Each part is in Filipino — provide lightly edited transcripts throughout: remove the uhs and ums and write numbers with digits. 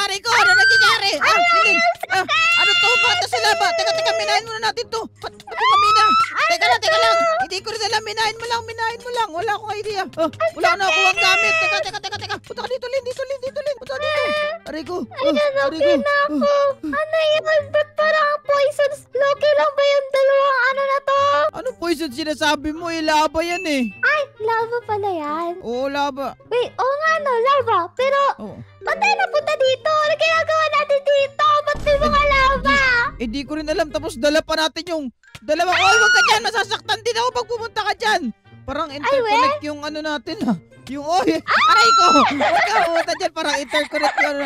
Rico, ano nangyayari? Lin, ano to? Bakit na sila ba? Teka, minahin muna natin to. Ba't mamina? Teka lang. Hindi ko rin alam, minahin mo lang. Wala akong idea. Wala ko na ako ang gamit. Teka. Punta ka dito, Lin. Punta ka dito. Rico. Okay na ako. Ano yun? Ba't parang poison? Loki lang ba yung dalawang ano na to? Ano poison sinasabi mo? Laba yan eh. Ay, lava pala yan. Oo, laba. Wait, nga no, lava. Pero, ba't tayo napunta dito? Ano ginagawa natin dito? Ba't may mga lava? Di ko rin alam. Tapos dala pa natin yung dalawang. Wag ka dyan. Nasasaktan din ako pag pumunta ka dyan. Parang interconnect yung ano natin Yung aray ko. Huwag ka pumunta dyan. Parang interconnect yun.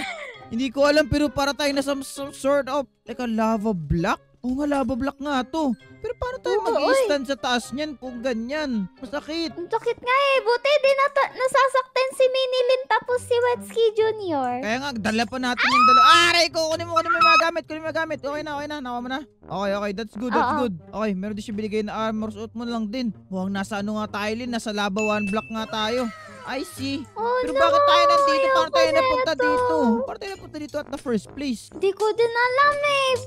Hindi ko alam pero para tayo na some sort of lava block. Oo nga, lava block nga to. Pero paano tayo mag-i-stand sa taas niyan kung ganyan? Masakit. Ang sakit nga buti din nasasaktan si Minilin tapos si Wetsky Jr. Kaya nga, dala pa natin yung dalawa. Aray ko, kunin mo yung mga gamit. Okay na, nakuha mo na. Okay, that's good. Okay, meron din siya binigay na armor. Suot mo lang din. Huwag nasa ano nga tayo, Lin. Nasa lava 1 block nga tayo. I see. Pero bakit tayo nandito? Paano tayo napunta dito? Paano tayo napunta dito at the first place? Hindi ko din alam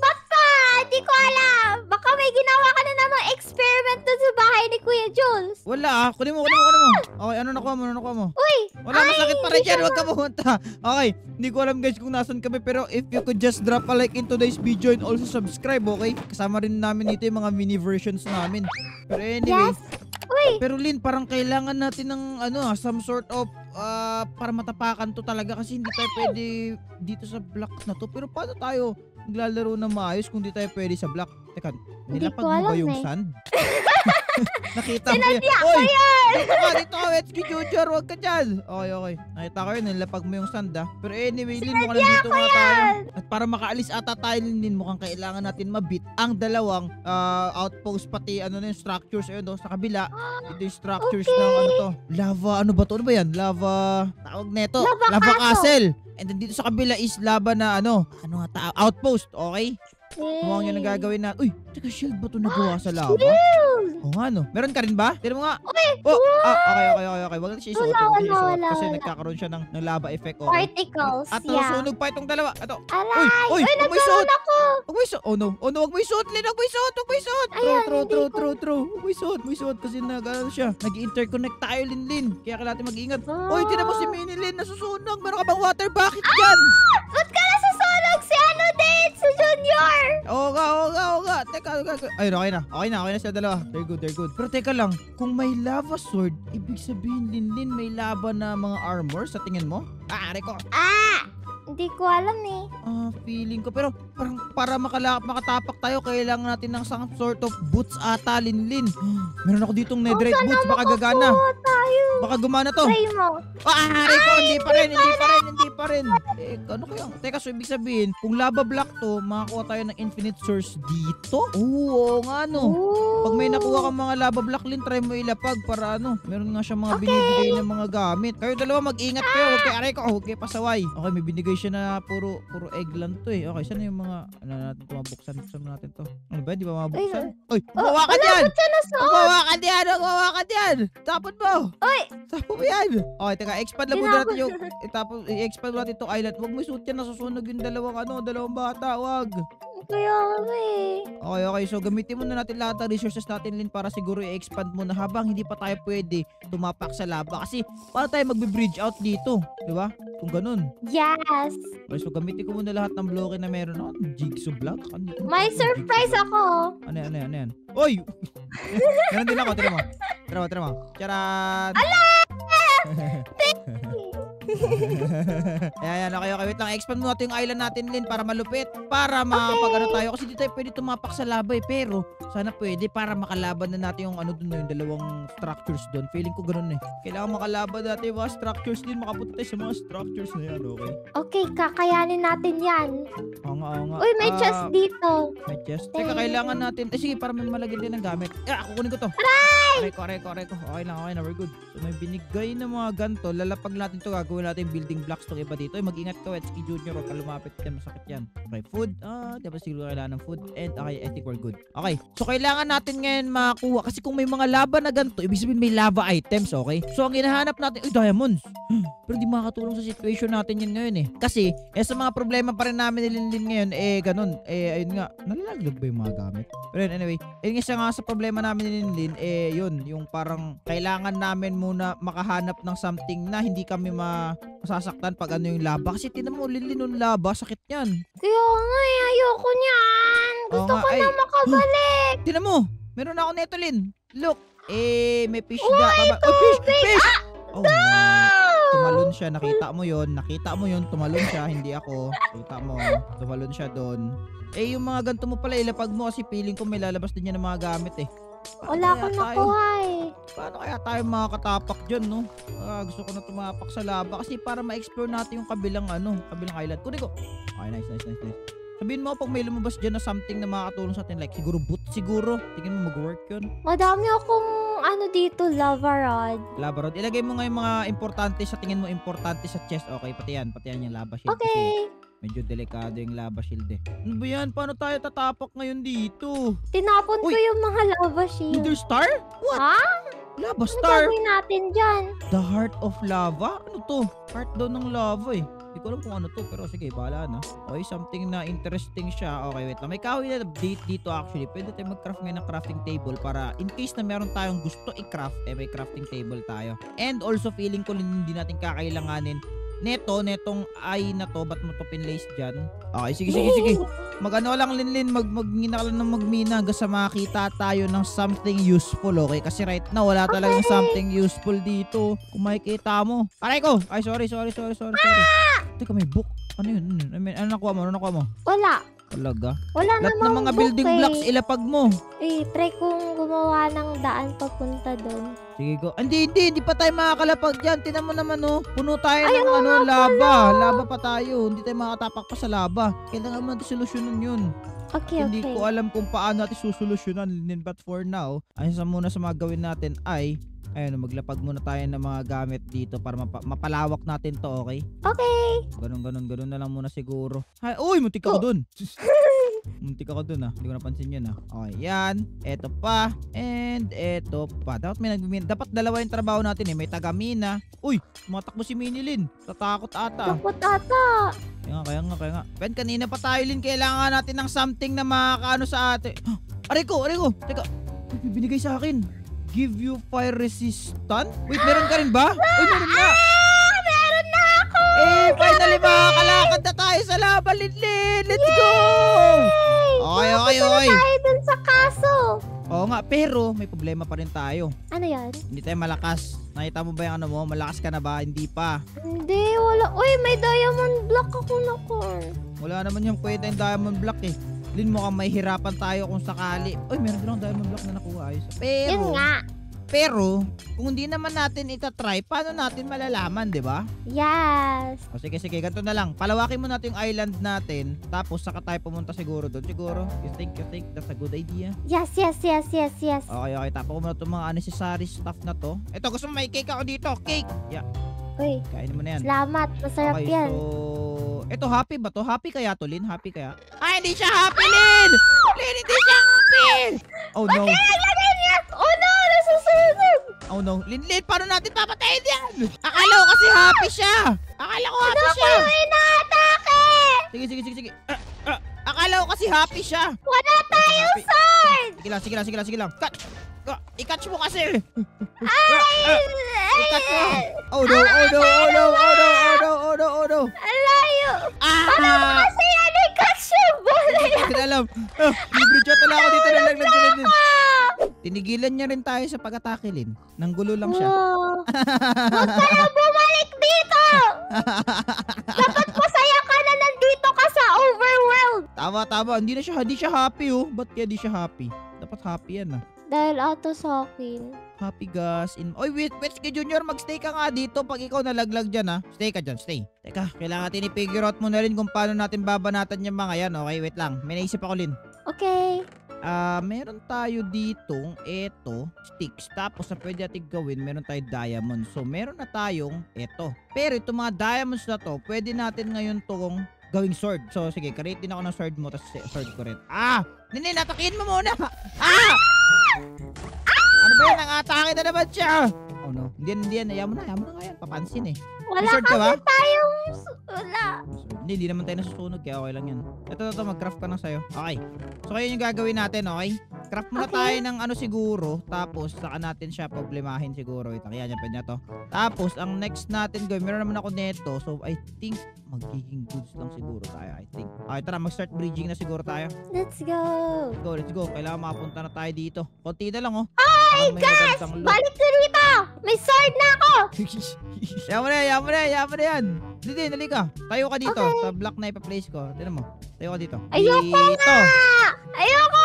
Ba't pa? Hindi ko alam. Baka may ginawa ka na namang experiment dun sa bahay ni Kuya Jules. Wala Kunin mo. Okay, ano nakuha mo? Uy! Wala, masakit pa rin dyan. Huwag ka pumunta. Okay, hindi ko alam guys kung nasan kami. Pero if you could just drop a like in today's video and also subscribe, okay? Kasama rin namin dito yung mga mini versions namin. Pero anyway. Yes. Uy! Pero Lin, parang kailangan natin ng some sort of para matapakan to talaga kasi hindi tayo pwede dito sa block na to. Pero paano tayo maglalaro na maayos kung di tayo pwede sa block? Teka, nilapag mo ba yung sand? Nakita mo yan. Oy! Dito ka, Wetsky Jr. Huwag ka dyan. Okay. Nakita ko yun, nilapag mo yung sand Pero anyway, Lin, mukhang nandito nga tayo. At para makaalis ata tayo, Lin, mukhang kailangan natin mabit ang dalawang outpost pati yung structures sa kabila. Ito yung structures ng lava, ano ba to? Ano ba yan? Lava, tawag neto. Lava castle. And then dito sa kabila is lava na outpost, okay? Mukhang yun ang gagawin na. Uy, teka, shield ba ito nagawa sa lava? Oo nga Meron ka rin ba? Tira mo nga. Okay. Wag natin siya isuot. Wala. Kasi nagkakaroon siya ng lava effect. Particles, At nasusunog pa itong dalawa. Ito. Aray! Uy, nagsuot ako! Huwag mo isuot. Oh no, wag mo isuot, Lin. Huwag mo isuot. True. Huwag mo isuot kasi siya. Nag-interconnect tayo, Lin. Kaya kailangan natin mag-ingat. Uy, tinan mo si Mini, Lin. Nasusunog. Meron ka bang water bucket dyan? Ba't ka nasusunog? Si din? Si Junior! Oo nga. Teka. Ayun, okay na sila dalawa. They're good. Pero teka lang, kung may lava sword, ibig sabihin, Lin, may lava na mga armor sa tingin mo? Rico. Hindi ko alam Feeling ko. Pero parang para makatapak tayo, kailangan natin ng some sort of boots ata, Lin. Meron ako ditong netherite boots. Baka gagana. Baka gumana to. Try mo. Rico, hindi pa rin. Ano kaya? Teka, so ibig sabihin, kung lava block to, makakuha tayo ng infinite source dito? Oo nga Pag may nakuha kang mga lava block, Lin, try mo ilapag para meron nga siya mga binibigay ng mga gamit. Kayo dalawa mag-ingat kayo. Huwag kayo, Rico, huwag kayo pasaway. Okay, may binigay siya na puro egg lang to Okay, saan yung mga natin ito mabuksan? Buksan natin to. Ano ba? Di ba mabuksan? Uy, gumawa ka dyan! Gumawa ka dyan! Tapon mo! Tapon mo yan! Okay, teka, expand lang muna natin yung i-expand mo natin itong island. Huwag mo isuot yan, nasusunog yung dalawang bata. Huwag! Kaya Okay. So, gamitin muna natin lahat ng resources natin, Lin, para siguro i-expand muna habang hindi pa tayo pwede tumapak sa lava. Kasi, paano tayo magbe-bridge out dito? Diba? Kung ganun. Yes! Okay, so, gamitin ko muna lahat ng bloke na meron. Jigsaw block? May surprise ako! Ano yan? Oy! Meron din ako. Tira mo. Charan! Ayan, okay. Wait lang, expand mo natin yung island natin, Lin, para malupit. Para makapag tayo. Kasi di tayo pwede tumapak sa lava Pero, sana pwede para makalaban na natin yung yung dalawang structures doon. Feeling ko ganun Kailangan makalaban natin yung mga structures din. Makapunta tayo sa mga structures na yan, okay? Okay, kakayanin natin yan. Oo nga. Uy, may chest dito. May chest? Teka, kailangan natin. Sige, para may malagyan din ng gamit. Kukunin ko to. Aray! Aray ko. Okay na, we're good. So, may binigay na mga ganito. Lalapag natin to. Gagawin gagawin natin building blocks tong iba dito. Mag-ingat ka, Wetsky Junior. Huwag ka lumapit yan. Masakit yan. Okay, food. Di ba siguro kailangan ng food? And okay, I think we're good. Okay. So, kailangan natin ngayon makakuha. Kasi kung may mga lava na ganito, ibig sabihin may lava items, okay? So, ang hinahanap natin, diamonds. Pero di makakatulong sa situation natin yan ngayon eh. Kasi, sa mga problema pa rin namin nililin ngayon, ganun. Ayun nga, nalalaglag ba yung mga gamit? Pero yun, anyway, yun isa nga sa problema namin nililin, yun, yung parang kailangan namin muna makahanap ng something na hindi kami masasaktan pag ano yung lava. Kasi tinan mo, Linlin, yung lava, sakit yan. Kaya nga ayoko niyan. Gusto ko na makabalik. Tinan mo, meron ako neto, Lin. Look, may fish da. Fish! Oh, no. Tumalon siya, nakita mo yun, tumalon siya, hindi ako. Kita mo, tumalon siya doon. Yung mga ganito mo pala, ilapag mo kasi feeling ko may lalabas din yan ng mga gamit eh. Wala akong nakuha eh. Paano kaya tayo makakatapak dyan, no? Gusto ko na tumapak sa lava kasi para ma-explore natin yung kabilang island. Kunin ko. Okay, nice. Sabihin mo pag may lumabas dyan na something na makakatulong sa atin, like siguro boot siguro. Tingin mo mag-work yun. Madami akong dito, lava rod. Lava rod. Ilagay mo nga yung mga importante sa tingin mo importante sa chest. Okay, pati yan yung lava shield. Okay. Kasi medyo delikado yung lava shield eh. Ano ba yan? Paano tayo tatapak ngayon dito? Tinapon ko yung mga lava shield. Nether star? What? Ha? Lava Ano star? gagawin natin dyan? The heart of lava? Ano to? Heart daw ng lava eh. Hindi ko alam kung ano to, pero sige, bahala na. Okay, something na interesting siya. Okay, wait lang. May kahoy na update dito actually. Pwede tayo mag-craft ngayon ng crafting table para in case na meron tayong gusto i-craft, may crafting table tayo. And also, feeling ko hindi natin kakailanganin netong ay na to, ba't mo to pinlace dyan? Okay, sige. Mag-ano lang, Linlin, magmina ka lang ng magmina hanggang sa makita tayo ng something useful, okay? Kasi right now, wala talagang something useful dito. Kung makikita mo. Aray ko! Ay, sorry. Teka, may book. Ano yun? Ano nakuha mo? Wala. Talaga? Wala Lahat ng namang mga book building blocks, ilapag mo. Try kong gumawa ng daan papunta doon. Sige go. Hindi pa tayo makakalapag dyan. Tinan mo naman puno tayo ng lava. Lava pa tayo. Hindi tayo makatapak pa sa lava. Kailangan mo natin solusyonan yun. Okay. Hindi ko alam kung paano natin susolusyonan. But for now, ang isa muna sa mga gawin natin ay maglapag muna tayo ng mga gamit dito para mapalawak natin to, okay? Okay. Ganun na lang muna siguro. Uy, muntik ako dun. Muntik ako dun Hindi ko napansin yun Okay, yan. Eto pa. And eto pa. Dapat dalawa yung trabaho natin May taga-mina. Uy, tumatakbo si Minilin. Tatakot ata. Takot ata. Kaya nga. Ben, kanina pa tayo, Lin. Kailangan natin ng something na makakaano sa atin. Aray ko. Teka. Binigay sa akin. Give you fire resistant? Wait, meron ka rin ba? Uy, meron na. Meron na ako. Finally makakalakad na tayo sa lava, Linlin. Let's go. Okay. Tayo dun sa kaso. Oo nga, pero may problema pa rin tayo. Ano yan? Hindi tayo malakas. Nakita mo ba yung mo? Malakas ka na ba? Hindi pa. Hindi, wala. Uy, may diamond block ako Wala naman yung kwenta yung diamond block eh. Lin, mukhang may hirapan tayo kung sakali. Uy, meron din akong diamond block na nakuha. Ayos. Yun nga. Pero, kung hindi naman natin itatry, paano natin malalaman, di ba? Yes. O sige, ganito na lang. Palawakin mo natin yung island natin, tapos saka tayo pumunta siguro doon. Siguro, you think that's a good idea? Yes. Okay. Tapos ko muna itong mga unnecessary stuff na to. Ito, gusto mo may cake ako dito. Cake! Yeah. Uy, kainin mo na yan. salamat. Masarap Okay, yan. so... Ito, happy ba to? Happy kaya to, Lin? Happy kaya? Ay, hindi siya happy, Lin! Lin, hindi siya happy! Oh, no. Oh no, nasusunod. Oh, no. Lin, paano natin papatayin yan? Akala ko kasi happy siya. Akala ko happy siya. Ako yung inaatake. Sige. Akala ko kasi happy siya. Wala tayong sword. Sige lang. Cut! I-catch mo kasi! I-catch mo! Oh no! Alayo. Paano mo kasi yan i-catch yung ball? Hindi ko alam. Libre chat na lang ako dito na lang. Tinigilan niya rin tayo sa pag-atake, Lin. Nanggulo lang siya. Huwag ka na bumalik dito! Dapat masaya ka na nandito ka sa overworld! Tama. Hindi siya happy Ba't kaya di siya happy? Dapat happy yan Dahil ato sa akin. Happy gas in... Oy, wait, Junior, magstay ka nga dito pag ikaw nalaglag dyan Stay ka dyan, stay. Teka, kailangan natin i-figure out mo na rin kung paano natin babanatan yung mga yan. Okay, wait lang. May naisip ako, Lin. Okay. Meron tayo ditong eto, sticks. Tapos na pwede natin gawin, meron tayong diamond. So, meron na tayong eto. Pero itong mga diamonds na to, pwede natin ngayon tong gawing sword. So, sige, create din ako ng sword mo, tapos sword ko rin. Nini, natakin mo muna! Ano ba yan? Ang-atake na naman siya! Oh no, hindi yan. Ayaw mo na nga yan. Papansin eh. Wala May sword ka ba? kasi tayong... Wala. Hindi naman tayo nasusunog kaya okay lang yan. Ito, mag-craft ka na sa'yo. Okay. So, kayo yung gagawin natin, okay? Craft muna Okay. tayo ng ano siguro. Tapos, saka natin siya problemahin siguro. Ito, kaya pwede na to. Tapos, ang next natin gawin, meron naman ako neto. So, I think, magiging goods lang siguro tayo, I think. Okay, tara, mag-start bridging na siguro tayo. Let's go. Let's go. Kailangan makapunta na tayo dito. Konti na lang, oh. Ay, Parang may guys! magandang loot. Balik ka dito! May sword na ako! Yaman na yan. Hindi, nali ka. Tayo ka dito. Sa block na ipa-place ko. Tignan mo. Tayo ka dito. Ayoko Dito. Ayoko!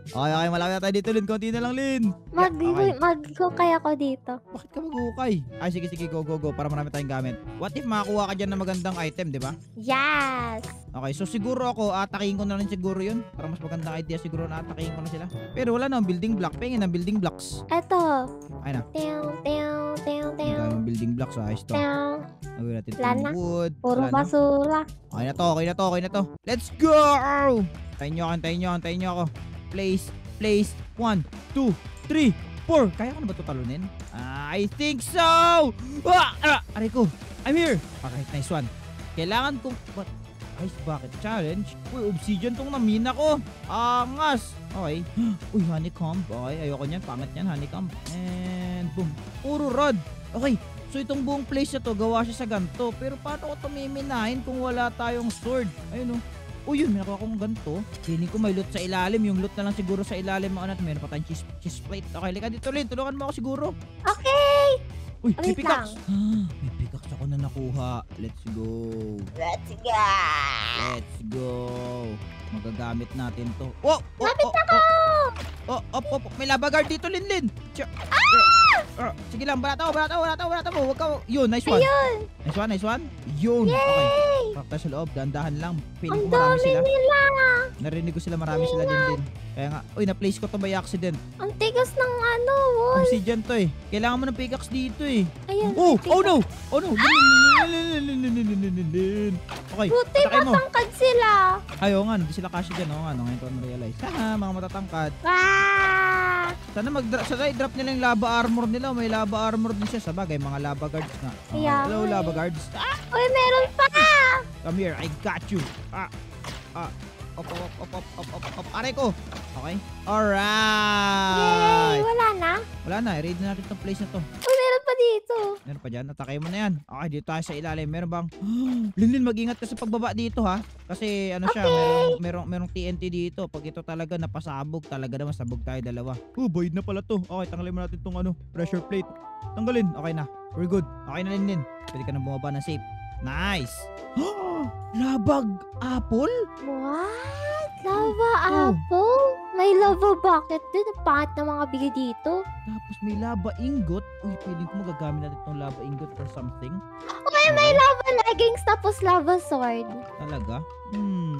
Okay, malaki na tayo dito, Lin. Konti na lang, Lin. Okay. Mag-go kaya ako dito. Bakit ka mag-ukay? Ay, sige, go. Para marami tayong gamit. What if makakuha ka dyan ng magandang item, di ba? Yes! Okay, so siguro ako, atakihin ko na rin siguro yun. Para mas magandang idea siguro na atakihin ko na sila. Pero wala na, building block. Pengin ng building blocks. Eto. Ay na. Ang daming building blocks, ayos to. Gawin natin Wala na. itong wood. Puro Wala na. basura. Okay na to. Let's go! Antayin nyo ako. Place. 1, 2, 3, 4. Kaya ko na ba ito talunin? I think so! Aray ko. I'm here. Okay, nice one. Kailangan kong... What? Ice bucket challenge? Uy, obsidian tong namina ko. Angas. Okay. Uy, honeycomb. Okay, ayoko niyan. Pangit yan, honeycomb. And boom. Puro rod. Okay. So itong buong place na to, gawa siya sa ganito. Pero paano ko ito miminahin kung wala tayong sword? Ayun o. Yun, may nakuha kong ganito. Feeling ko may loot sa ilalim. Yung loot na lang siguro sa ilalim. Meron pa tayong cheese plate. Okay, lika dito, Lin. Tulungan mo ako siguro. Okay! Uy, may Wait pickaxe. May pickaxe ako na nakuha. Let's go. Let's go! Let's go. Magagamit natin to. Lapit ako! May lava guard dito, Lin. Sige lang, balata mo. Huwag ka. Yun, nice one. Ayun! Nice one. Yun. Okay. Craft tayo sa loob. Dahan-dahan lang. Feeling Ang ko marami dami sila. nila! Narinig ko sila, marami sila din. Kaya nga, na-place ko to by accident. Ang tigas ng wool. Obsidian to eh. Kailangan mo ng pickaxe dito eh. Ayun. Oh tigas. no! Okay, Buti atake mo. matangkad sila. Ayaw nga, hindi sila kasya dyan. Ngayon ko na-realize. Mga matatangkad. Ah! Sana i-drop nila yung lava armor nila. May lava armor din siya. Sabagay, mga lava guards na. Kaya Hello, nga lava eh. guards. Uy, meron pa! Come here, I got you. Op. Aray ko. Okay. Yay! Alright. Wala na? I-raid na natin itong place na to. Uy, meron pa dito. Meron pa dyan. Atake mo na yan. Okay, dito tayo sa ilalim. Meron bang... Linlin, mag-ingat ka sa pagbaba dito ha. Kasi ano siya, merong TNT dito. Pag ito talaga napasabog, talaga naman sabog tayo dalawa. Void na pala to. Okay, tanggalin mo natin itong pressure plate. Tanggalin. Okay na. We're good. Okay na, Linlin. Pwede ka na bumaba ng safe. Nice. Labag apple? What? Lava apple? May lava bucket din. Ang pangit na mga bigay dito. Tapos may lava ingot. Uy, pwedeng ko magagamit natin itong lava ingot for something. Uy, may lava leggings tapos lava sword. Talaga?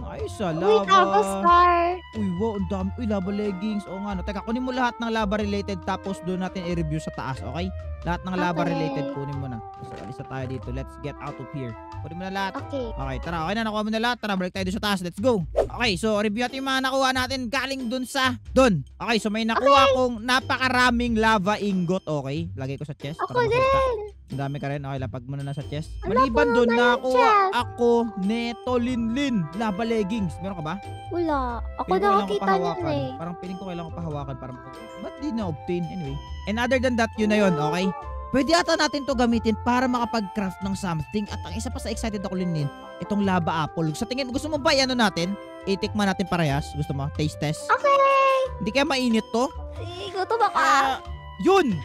Ayos ah. Uy, lava star. Uy, wow, ang dami. Uy, lava leggings. Oo nga, no. Teka, kunin mo lahat ng lava related tapos doon natin i-review sa taas, okay? Lahat ng lava Okay. related, kunin mo na. Tapos alis na tayo dito. Let's get out of here. Kunin mo na lahat. Okay. Okay, tara. Okay na, nakuha mo na lahat. Tara, balik tayo doon sa taas. Let's go. Okay, so review natin yung mga nakuha natin galing doon sa doon. Okay, so may nakuha akong napakaraming lava ingot. Okay, lagay ko sa chest. Ako para makita. din. Ang dami ka rin. Okay, lapag mo na lang sa chest. Wala, Maliban puno doon, na yung nakuha chest. ako neto Linlin. Lava leggings. Meron ka ba? Wala. Ako Feeling ko kailangan ko nakakita pahawakan. nun eh. Parang feeling ko kailangan ko pahawakan. Parang, ba't di na-obtain? Anyway. And other than that, yun na yun, okay? Pwede ata natin to gamitin para makapag-craft ng something. At ang isa pa sa excited ako, Linlin, itong lava apple. Sa tingin, gusto mo ba ano natin? Itikman natin parehas? Gusto mo? Taste test? Okay. Hindi kaya mainit to? Gutom ako. Yun!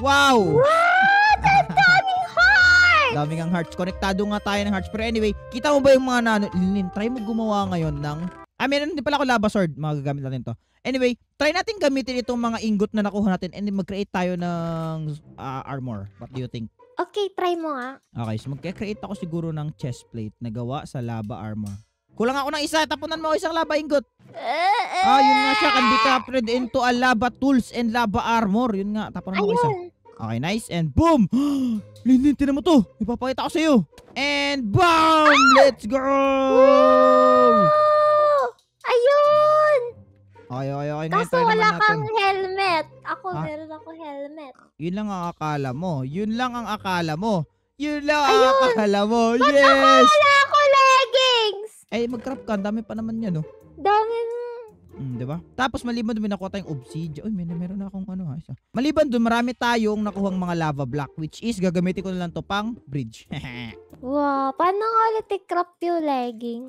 Wow! What? Ang daming heart! Daming ang hearts. Konektado nga tayo ng hearts. Pero anyway, kita mo ba yung mga Linlin, try mo gumawa ngayon ng... meron din pala ako lava sword. Magagamit natin to. Anyway, try natin gamitin itong mga ingot na nakuha natin and then mag-create tayo ng armor. What do you think? Okay, try mo nga. Okay, so mag-create ako siguro ng chest plate na gawa sa lava armor. Kulang ako ng isa. Tapunan mo ako isang lava ingot. Yun nga siya. Can be crafted into a lava tools and lava armor. Yun nga. Tapan mo isa. Ayun. Okay, nice. And boom! Lindin, tinan mo to. Ipapakita ko sa'yo. And boom! Let's go! Oh! Ayun! Okay. Ngayon Kaso tayo wala naman natin. kang helmet. Ako, Ah? meron ako helmet. Yun lang ang akala mo. Yun lang ang akala mo. Yun lang ang Ayun! akala mo. Ba't Yes! wala ako leggings? Mag-craft ka. Ang dami pa naman yan, no? Dami Diba? Tapos maliban doon, may nakuha tayong obsidian. Uy, meron akong isa. Maliban doon, marami tayong nakuhang mga lava block, which is gagamitin ko na lang to pang bridge. Wow, paano nga ulit i-crop yung legging?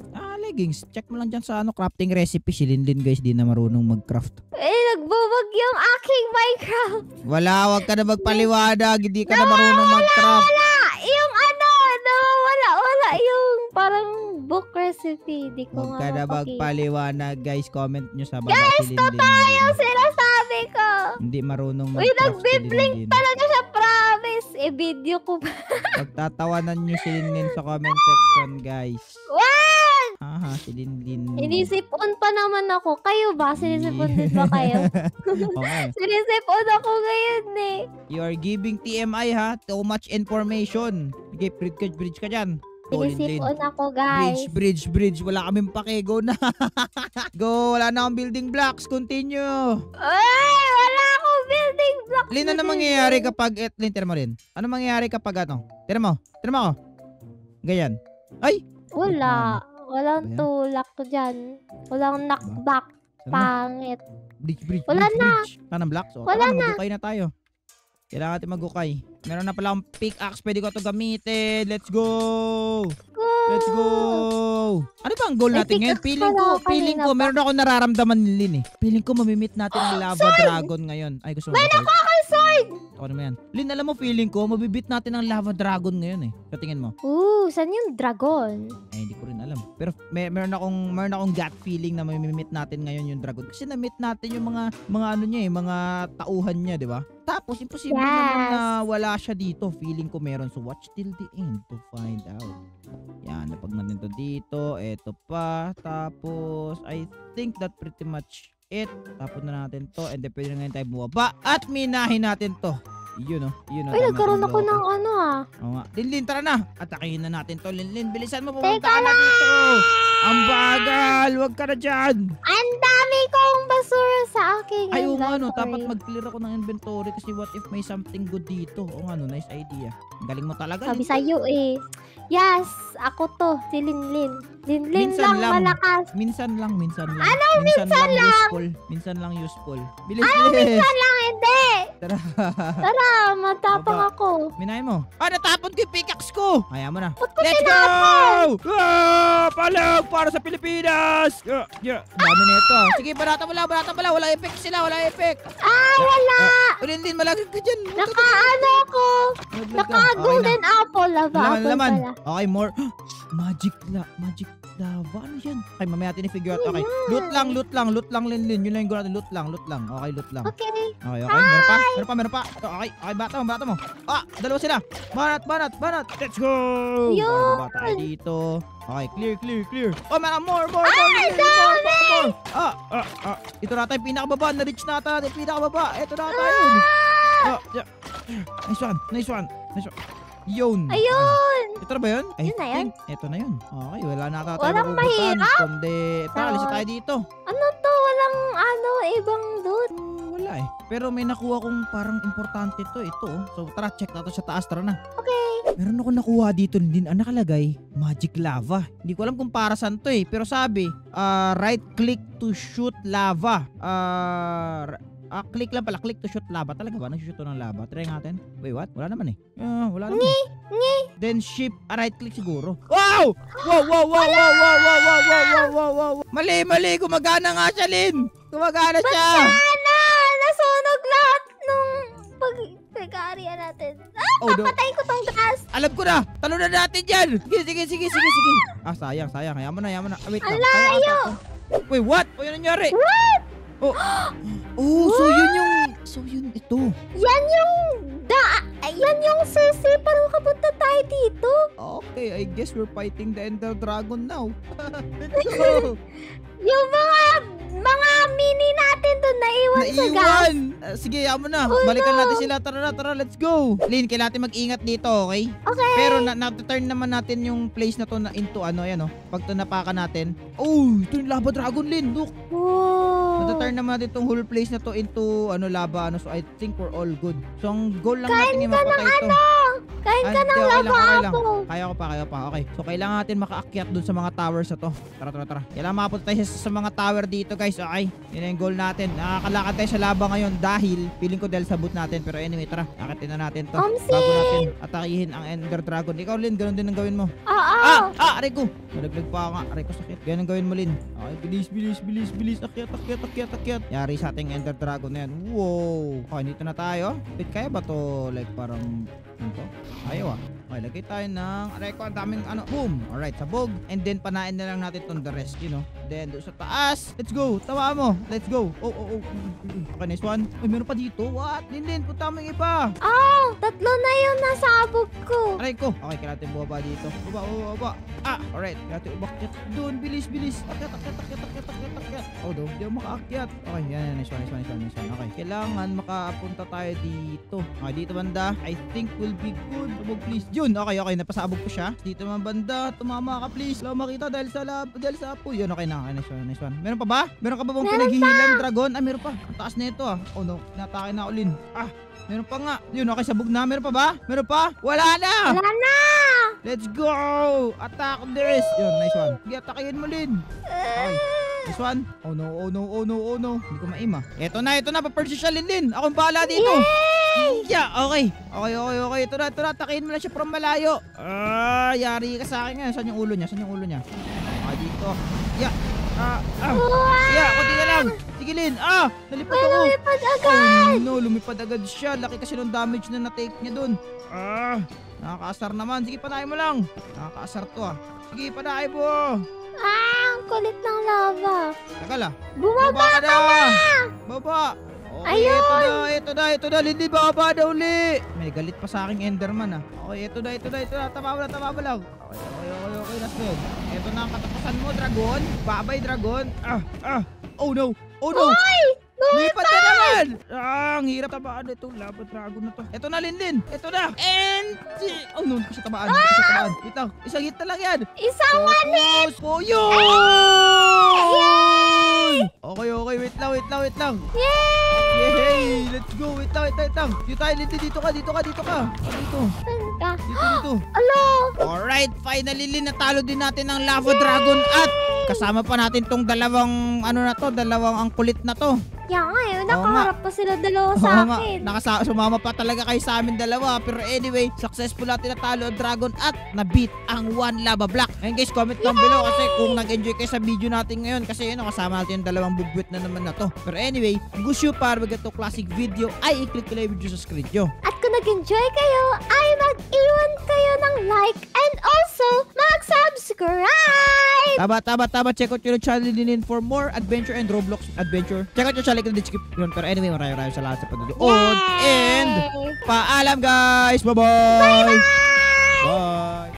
Leggings. Check mo lang dyan sa crafting recipe. Si Linlin, guys, di na marunong mag-craft. Nagbubag yung aking Minecraft. Wag ka na magpaliwanag. Hindi ka na marunong mag-craft. Yung wala yung parang book recipe. Di ko Huwag nga ka na mapakita. magpaliwanag, guys. Comment nyo sa baba si Linlin. Yung sinasabi ko. Hindi marunong Uy, mag-craft si nagbiblink Linlin. talaga siya, promise. Video ko ba? Pagtatawanan nyo si Linlin sa comment section, guys. Wag! Haha, si Linlin. Sinisipon pa naman ako. Kayo ba? Sinisipon din ba kayo? Okay. Sinisipon ako ngayon eh. You are giving TMI, ha? Too much information. Sige, bridge ka dyan. Go, Linlin. Sinisipon ako, guys. Bridge. Wala kaming pake. Go na. Go. Wala na akong building blocks. Continue. Ay, wala akong building block. Lin, ano mangyayari kapag... Lin, tira mo rin. Ano mangyayari kapag ano? Tira mo ako. Ganyan. Ay! Wala. Walang Ayan. tulak dyan. Walang knockback. Sana. Pangit. Bridge. Wala na. Tanang blocks. O, Wala tara, magukay na tayo. Kailangan natin magukay. Meron na pala akong pickaxe. Pwede ko ito gamitin. Let's go! Let's go! Ano ba ang goal May natin ngayon? pickaxe pala Feeling kanina ko, pa. meron ako nararamdaman ni Lin eh. Feeling ko mamimit natin ang lava dragon ngayon. Ay, gusto mo ba? Sword? Sword! Ano mo yan? Lin, alam mo, feeling ko, mabibit natin ang lava dragon ngayon eh. Sa tingin mo? Saan yung dragon? Hindi ko rin alam. Pero meron akong gut feeling na mamimit natin ngayon yung dragon. Kasi na-meet natin yung mga ano niya eh, mga tauhan niya, di ba? Tapos, imposible naman na wala siya dito. Feeling ko meron. So, watch till the end to find out. Yan, napag natin to dito. Eto pa. Tapos, I think that pretty much it. Tapos na natin to. And then, pwede na ngayon tayo bumaba. At minahin natin to. Yun o. Uy, nagkaroon ako ng ano ah. Oo nga. Linlin, tara na. Atakihin na natin to. Linlin, bilisan mo. Teka Pumunta ka na dito. Ang bagal. Huwag ka na dyan. Ang dami kong basura sa aking Ay, oo nga, no. inventory. Dapat mag-clear ako ng inventory kasi what if may something good dito? Oo nga, no. Nice idea. Ang galing mo talaga. Sabi Linlin. sa'yo eh. Yes, ako to. Si Linlin. Linlin Minsan lang lang. malakas. Minsan lang. Ano, minsan lang? Useful. Minsan lang useful. Bilis. Minsan lang hindi. Tara. Tara, matapang Baba. ako. Minahin mo. Natapon ko yung pickaxe ko. Kaya mo na. Ba't ko Let's go! Palag para sa Pilipinas! Dami na ito. Sige, barata mo lang. Wala effect sila. Wala effect. Wala. Lin, malagay ka dyan. Naka-ano ako. Naka-golden apple. Lava apple Laman. pala. Okay, more. Magic lava. Ano yan? Okay, mamaya natin i-figure out. Okay. Loot lang, Lin. Yun lang yung goal natin. Loot lang. Okay, loot lang. Okay. Okay. Meron pa. Okay, bata mo. Dalawa sila. Banat. Let's go! Yun. Bata tayo dito. Okay, clear. Oh, meron more. Ay, More. Ito na tayo pinakababa. Na-reach na tayo pinakababa. Ito na tayo. Nice one. Yun. Ayun. Ito na ba yun? Yun na yun. Ito na yun. Okay, wala na tayo Walang mapupuntahan. mahirap. Kundi, alis na tayo dito. Ano to? Walang ibang loot. Wala eh. Pero may nakuha kong parang importante to. Ito oh. So tara, check natin sa taas. Tara na. Okay. Meron ako nakuha dito din. Nakalagay, magic lava. Hindi ko alam kung para saan to eh. Pero sabi, right click to shoot lava. Click lang pala. Click to shoot lava. Talaga ba? Nag-shoot to ng lava. Try natin. Wait, what? Wala naman eh. Wala naman eh. Then shift, right click siguro. Wow! Wow! Mali! Gumagana nga siya, Lin! Gumagana siya! Nasunog lahat nung pag-arian natin. Papatayin ko tong gas. Alam ko na! Talunan natin yan! Sige. Sayang. Hayaan mo na. Wait lang. Alayo! Wait, what? Ano nangyari? What? So yun ito. Yan yung susi para makapunta tayo dito. Okay, I guess we're fighting the Ender Dragon now. Let's go! Yung mga mga mini natin doon naiwan sa gas. Naiwan! Sige, yaman mo na. Balikan natin sila. Tara, let's go. Lin, kailangan natin mag-ingat dito, okay? Okay. Pero na-turn naman natin yung place na to na into ano, yan oh. Pag to napakan natin. Oh, ito yung lava dragon, Lin. Look. Wow. Na-turn naman natin itong whole place na to into ano, lava. Ano, so I think we're all good. So ang goal lang natin yung mapatay ito. Kain ka ng okay lava lang. apple. Kaya ko pa. Okay. So kailangan natin makaakyat dun sa mga towers na to. Tara. Kailangan makapunta tayo sa mga tower dito, guys. Okay. Yun na yung goal natin. Nakakalakad tayo sa lava ngayon dahil feeling ko dahil sabot natin. Pero anyway, tara. Akitin na natin to. Omsi! Bago natin atakihin ang Ender Dragon. Ikaw, Lin, ganun din ang gawin mo. Oo. Aray ko. Malaglag pa nga. Aray ko sakit. Ganun ang gawin mo, Lin. Okay, bilis. Akyat. Yari sa ating Ender Dragon na yan. Wow. Okay, dito na tayo. Wait, kaya ba to like parang ano to? Ayaw ah. Okay, lagay tayo ng aray ko, ang daming ano. Boom! Alright, sabog. And then panain na lang natin tong the rest, you know. Then doon sa taas. Let's go. Tawa mo. Let's go. Oh. Okay, nice one. Ay, meron pa dito. What? Lin, punta mo yung iba. Oh, tatlo na yung nasa abog ko. Aray ko. Okay, kailangan natin bumaba dito. Baba. Alright. Kailangan natin umakyat. Doon, bilis. Akyat. Oh, do. Hindi ako makaakyat. Okay, yan. Nice one. Okay, kailangan makapunta tayo dito. Okay, dito banda. I think will be good. Sabog, please. Yun, okay. Napasabog ko siya. Dito naman banda. Tumama ka, please. Wala makita dahil sa apoy. Yun, okay na. Okay, nice one. Meron pa ba? Meron ka ba bang pinaghihilang dragon? Meron pa. Ang taas na ito ah. Oh no, natake na ulin. Meron pa nga. Yun, okay, sabog na. Meron pa ba? Meron pa? Wala na! Let's go! Attack this! Yun, nice one. Sige, atakihin mo, Lin. Okay. This one. Oh no. Hindi ko ma-aim ah. Eto na. Papersi siya, Lin. Akong bahala dito. Yeah, okay. Ito na. Atakihin mo na siya from malayo. Yari ka sa akin nga. Saan yung ulo niya? Okay, dito. Yeah. Yeah, kunti na lang. Sige, Lin. Nalipad ako. Lumipad agad. Oh no, lumipad agad siya. Laki kasi ng damage na na-take niya dun. Nakakaasar naman. Sige, panahin mo lang. Nakakaasar to ah. Sige, panahin mo. Ang kulit ng lava. Tagal ah. Bumaba ka na. Baba. Okay, Ayun. ito na. Hindi baba daw uli. May galit pa sa aking Enderman ah. Okay, ito na. Tama mo lang. Okay, last na yun. Ito na ang katapusan mo, Dragon. Babay, Dragon. Oh no. Lipat na naman! Ang hirap tabaan ito. Lava dragon na to. Ito na, Lin. Ito na. And... Oh no, hindi ko siya tabaan. Wait lang. Isang hit na lang yan. Isang one hit. Oh, yun! Okay. Wait lang. Yay! Let's go. Wait lang. Dito tayo, Lin. Dito ka. Dito. Dito. Alo. Alright, finally, Lin, natalo din natin ang lava dragon at kasama pa natin tong dalawang ang kulit na to. Nakaharap pa sila dalawa sa akin. Sumama pa talaga kayo sa amin dalawa. Pero anyway, successful natin natalo ang dragon at na-beat ang one lava block. Ayun guys, comment down below kasi kung nag-enjoy kayo sa video natin ngayon. Kasi yun, kasama natin yung dalawang bugwit na naman na to. Pero anyway, gusto nyo para mag-ito classic video ay i-click ko lang yung video sa screen nyo. At kung nag-enjoy kayo, ay mag-iwan kayo ng like and also mag-subscribe! Tama. Check out yung channel din for more adventure and Roblox adventure. Check out yung channel in the description. Pero anyway, maraming salamat sa panonood. And paalam guys! Bye-bye! Bye!